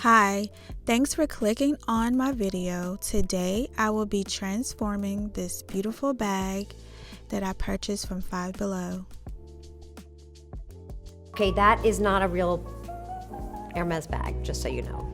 Hi, thanks for clicking on my video. Today I will be transforming this beautiful bag that I purchased from Five Below. Okay, that is not a real Hermes bag, just so you know.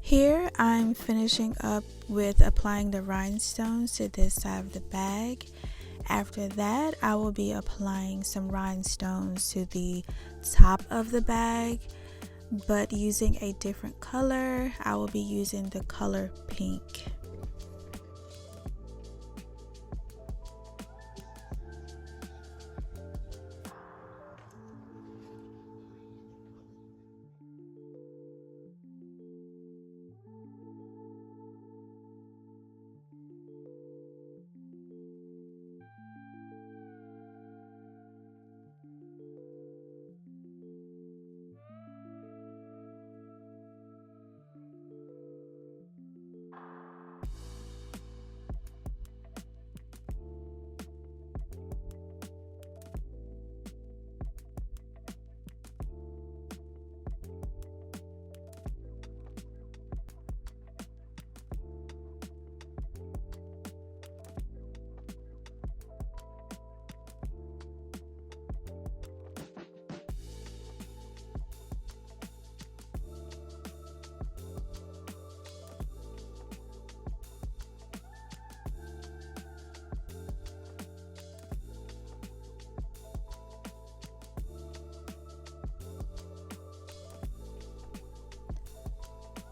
Here I'm finishing up with applying the rhinestones to this side of the bag. After that, I will be applying some rhinestones to the top of the bag, but using a different color. I will be using the color pink.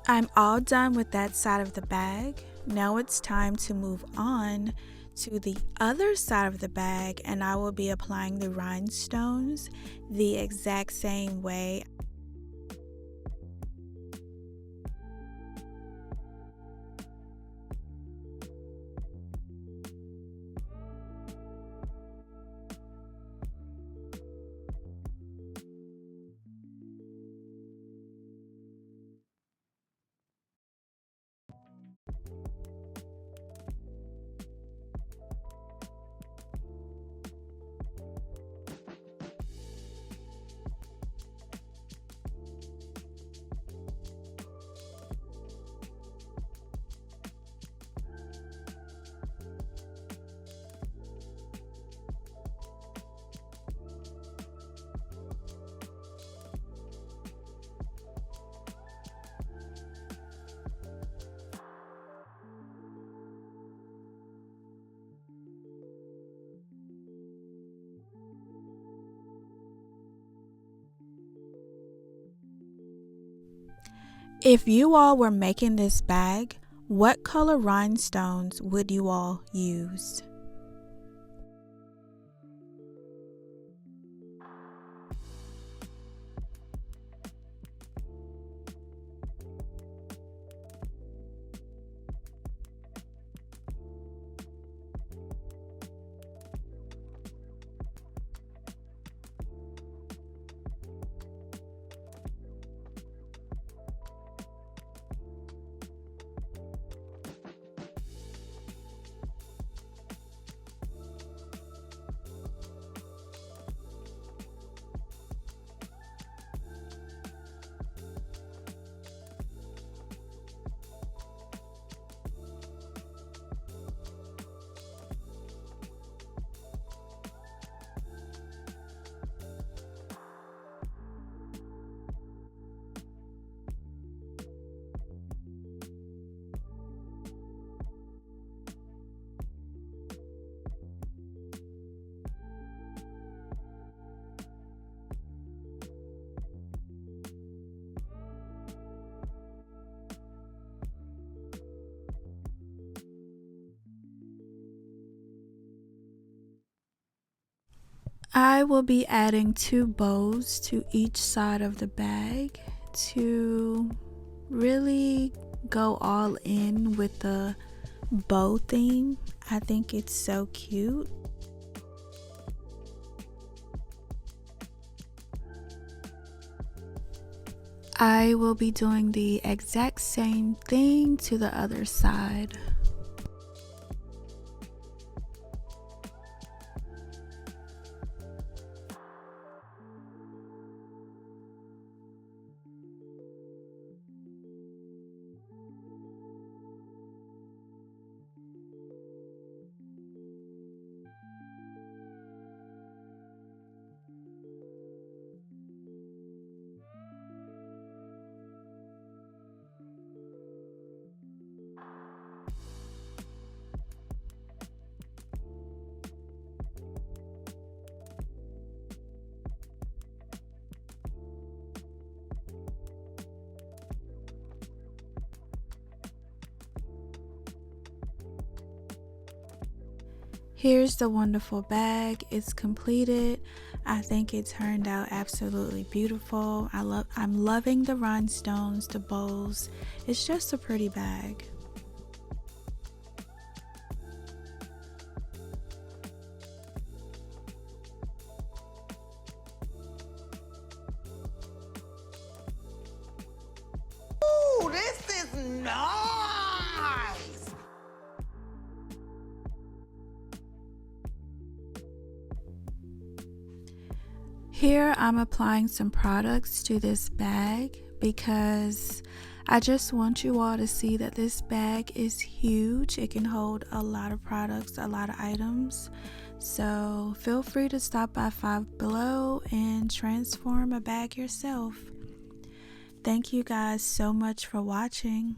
I'm all done with that side of the bag. Now it's time to move on to the other side of the bag, and I will be applying the rhinestones the exact same way. If you all were making this bag, What color rhinestones would you all use? I will be adding 2 bows to each side of the bag to really go all in with the bow theme. I think it's so cute. I will be doing the exact same thing to the other side. Here's the wonderful bag. It's completed. I think it turned out absolutely beautiful. I'm loving the rhinestones, the bows. It's just a pretty bag. Ooh, this is nice! Here I'm applying some products to this bag because I just want you all to see that this bag is huge. It can hold a lot of products, a lot of items. So feel free to stop by Five Below and transform a bag yourself. Thank you guys so much for watching.